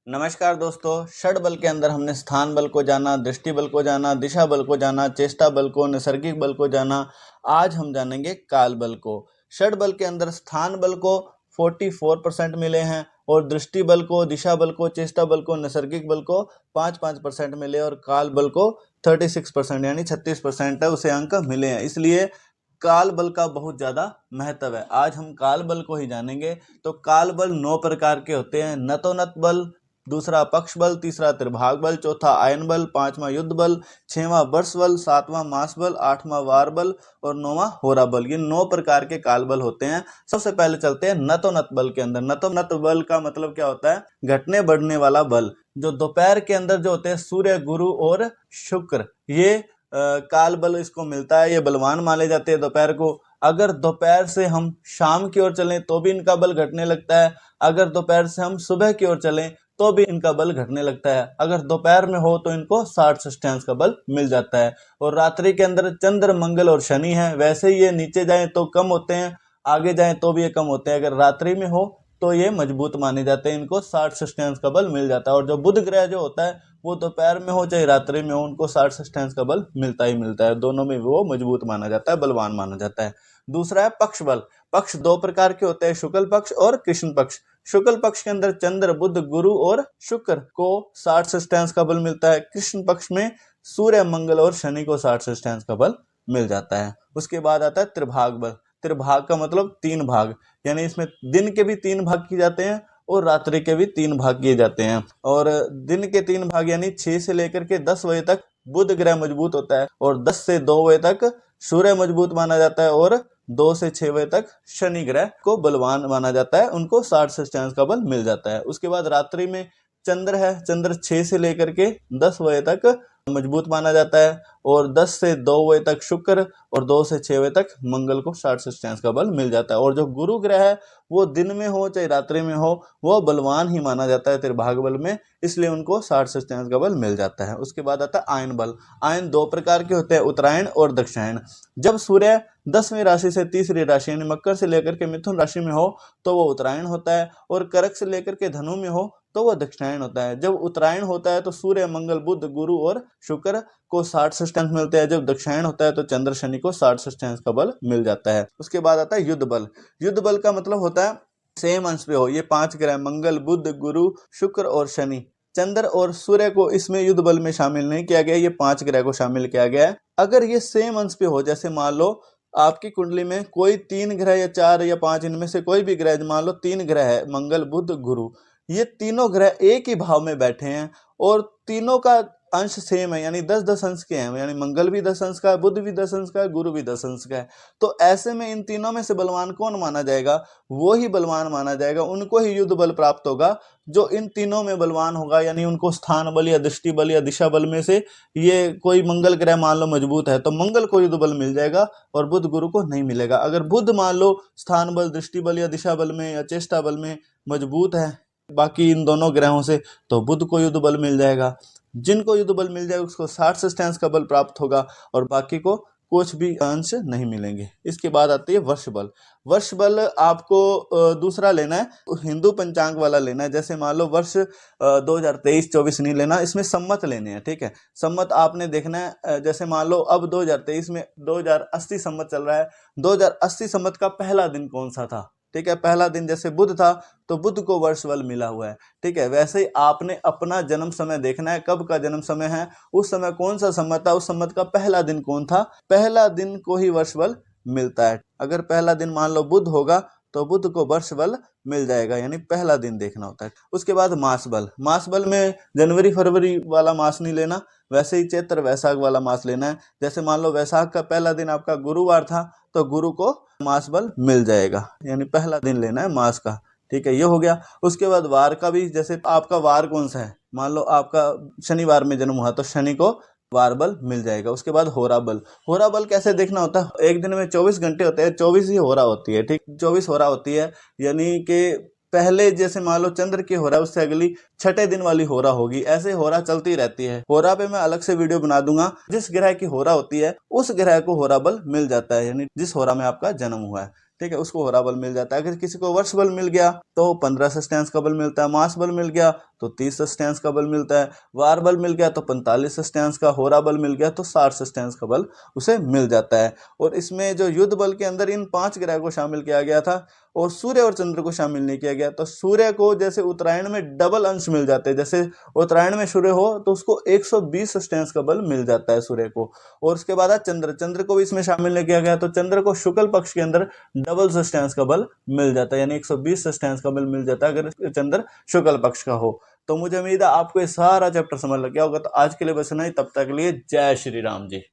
नमस्कार दोस्तों, षड बल के अंदर हमने स्थान बल को जाना, दृष्टि बल को जाना, दिशा बल को जाना, चेष्टा बल को, नैसर्गिक बल को जाना। आज हम जानेंगे काल बल को। षड बल के अंदर स्थान बल को 44% मिले हैं और दृष्टि बल को, दिशा बल को, चेष्टा बल को, नैसर्गिक बल को 5% मिले और काल बल को 36% यानी 36% है उसे अंक मिले हैं। इसलिए काल बल का बहुत ज्यादा महत्व है। आज हम काल बल को ही जानेंगे। तो काल बल 9 प्रकार के होते हैं। नतोन्नत बल, दूसरा पक्ष बल, तीसरा त्रिभाग बल, चौथा आयन बल, पांचवा युद्ध बल, छठवां वर्ष बल, सातवां मास बल, आठवां वार बल और नौवां होरा बल। ये 9 प्रकार के काल बल होते हैं। सबसे पहले चलते हैं नतोन्नत बल के अंदर। नतोन्नत बल का मतलब क्या होता है? घटने बढ़ने वाला बल। जो दोपहर के अंदर जो होते हैं सूर्य, गुरु और शुक्र, ये काल बल इसको मिलता है। ये बलवान माने जाते हैं दोपहर को। अगर दोपहर से हम शाम की ओर चलें तो भी इनका बल घटने लगता है। अगर दोपहर से हम सुबह की ओर चलें तो भी इनका बल घटने लगता है। अगर दोपहर में हो तो इनको 60 का बल मिल जाता है। और रात्रि के अंदर चंद्र, मंगल और शनि है। वैसे ही ये नीचे जाएं तो कम होते हैं, आगे जाएं तो भी ये कम होते हैं। अगर रात्रि में हो तो ये मजबूत माने जाते हैं, इनको 60 का बल मिल जाता है। और जो बुध ग्रह जो होता है वो दोपहर में हो चाहे रात्रि में हो, उनको 60 का बल मिलता ही मिलता है। दोनों में वो मजबूत माना जाता है, बलवान माना जाता है। दूसरा है पक्ष बल। पक्ष 2 प्रकार के होते हैं, शुक्ल पक्ष और कृष्ण पक्ष। शुक्ल पक्ष के अंदर चंद्र, बुध, गुरु और शुक्र को 60 का बल मिलता है। कृष्ण पक्ष में सूर्य, मंगल और शनि को 60 का बल मिल जाता है। उसके बाद आता है त्रिभाग बल। त्रिभाग का मतलब 3 भाग, यानी इसमें दिन के भी 3 भाग किए जाते हैं और रात्रि के भी 3 भाग किए जाते हैं। और दिन के 3 भाग यानी 6 से लेकर के 10 बजे तक बुध ग्रह मजबूत होता है और 10 से 2 बजे तक सूर्य मजबूत माना जाता है और 2 से 6 बजे तक शनि ग्रह को बलवान माना जाता है, उनको 60 का बल मिल जाता है। उसके बाद रात्रि में चंद्र है। चंद्र 6 से लेकर के 10 बजे तक मजबूत माना जाता है और 10 से 2 बजे तक शुक्र और 2 से 6 बजे तक मंगल को 60 का बल मिल जाता है। और जो गुरु ग्रह है वो दिन में हो चाहे रात्रि में हो, वो बलवान ही माना जाता है त्रिभाग बल में, इसलिए उनको 60 का बल मिल जाता है। उसके बाद आता है आयन बल। आयन 2 प्रकार के होते हैं, उत्तरायण और दक्षिणायन। जब सूर्य 10वीं राशि से तीसरी राशि यानी मकर से लेकर के मिथुन राशि में हो तो वो उत्तरायण होता है और कर्क से लेकर के धनु में हो तो वह दक्षिणायन होता है। जब उत्तरायण होता है तो सूर्य, मंगल, बुध, गुरु और शुक्र को 60 मिलते हैं। जब दक्षिणायन होता है तो चंद्र, शनि को 60 का बल मिल जाता है। उसके बाद आता है युद्ध बल। युद्ध बल का मतलब होता है सेम अंश पे हो। ये 5 ग्रह मंगल, बुध, गुरु, शुक्र और शनि, चंद्र और सूर्य को इसमें युद्ध बल में शामिल नहीं किया गया, ये 5 ग्रह को शामिल किया गया है। अगर ये सेम अंश पे हो, जैसे मान लो आपकी कुंडली में कोई 3 ग्रह या 4 या 5 इनमें से कोई भी ग्रह, मान लो 3 ग्रह है, मंगल, बुध, गुरु, ये तीनों ग्रह एक ही भाव में बैठे हैं और तीनों का अंश सेम है, यानी 10-10 अंश के हैं, यानी मंगल भी 10 अंश का है, बुध भी 10 अंश का है, गुरु भी 10 अंश का है। तो ऐसे में इन तीनों में से बलवान कौन माना जाएगा? वो ही बलवान माना जाएगा, उनको ही युद्ध बल प्राप्त होगा जो इन तीनों में बलवान होगा। यानी उनको स्थान बल या दृष्टि बल या दिशा बल में से ये कोई मंगल ग्रह मान लो मजबूत है तो मंगल को युद्ध बल मिल जाएगा और बुध, गुरु को नहीं मिलेगा। अगर बुध मान लो स्थान बल, दृष्टि बल या दिशा बल में या चेष्टा बल में मजबूत है बाकी इन दोनों ग्रहों से, तो बुध को युद्ध बल मिल जाएगा। जिनको युद्ध बल मिल जाएगा उसको 60 का बल प्राप्त होगा और बाकी को कुछ भी अंश नहीं मिलेंगे। इसके बाद आती है वर्ष बल। वर्ष बल आपको दूसरा लेना है, हिंदू पंचांग वाला लेना है। जैसे मान लो वर्ष 2023-24 नहीं लेना, इसमें सम्मत लेने हैं, ठीक है। सम्मत आपने देखना है, जैसे मान लो अब 2023 में 2080 सम्मत चल रहा है, 2080 सम्मत का पहला दिन कौन सा था, ठीक है। पहला दिन जैसे बुध था तो बुध को वर्ष बल मिला हुआ है, ठीक है। वैसे ही आपने अपना जन्म समय देखना है, कब का जन्म समय है, उस समय कौन सा सम्मत था, उस सम्मत का पहला दिन कौन था, पहला दिन को ही वर्ष बल मिलता है। अगर पहला दिन मान लो बुध होगा तो बुध को वर्ष बल मिल जाएगा, यानी पहला दिन देखना होता है। उसके बाद मास बल। मास बल में जनवरी फरवरी वाला मास नहीं लेना, वैसे ही चैत्र वैशाख वाला मास लेना है। जैसे मान लो वैशाख का पहला दिन आपका गुरुवार था तो गुरु को मास बल मिल जाएगा, यानी पहला दिन लेना है मास का, ठीक है। ये हो गया। उसके बाद वार का भी, जैसे आपका वार कौन सा है, मान लो आपका शनिवार में जन्म हुआ तो शनि को वार बल मिल जाएगा। उसके बाद होरा बल। होरा बल कैसे देखना होता है? एक दिन में 24 घंटे होते हैं, 24 ही होरा होती है, ठीक, 24 होरा होती है। यानी कि पहले जैसे मान लो चंद्र की होरा, उससे अगली छठे दिन वाली होरा होगी, ऐसे होरा चलती रहती है। होरा पे मैं अलग से वीडियो बना दूंगा। जिस ग्रह की होरा होती है उस ग्रह को होरा बल मिल जाता है, यानी जिस होरा में आपका जन्म हुआ है, ठीक है, उसको होरा बल मिल जाता है। अगर किसी को वर्ष बल मिल गया तो 15 का बल मिलता है, मास बल मिल गया तो 30 सस्टेंस का बल मिलता है। वार बल मिल गया तो 45 सस्टेंस का, होरा बल मिल गया तो 60 सस्टेंस का बल उसे मिल जाता है। और इसमें जो युद्ध बल के अंदर इन 5 ग्रह को शामिल किया गया था और सूर्य और चंद्र को शामिल नहीं किया गया। तो सूर्य को जैसे उत्तरायण में डबल अंश मिल जाते हैं, जैसे उत्तरायण में सूर्य हो तो उसको 120 सस्टेंस का बल मिल जाता है सूर्य को। और उसके बाद चंद्र को भी इसमें शामिल नहीं किया गया, तो चंद्र को शुक्ल पक्ष के अंदर डबल सस्टेंस का बल मिल जाता है, यानी 120 सस्टेंस का बल मिल जाता है अगर चंद्र शुक्ल पक्ष का हो। तो मुझे उम्मीद है आपको ये सारा चैप्टर समझ लग गया होगा। तो आज के लिए बस इतना ही, तब तक के लिए जय श्री राम जी।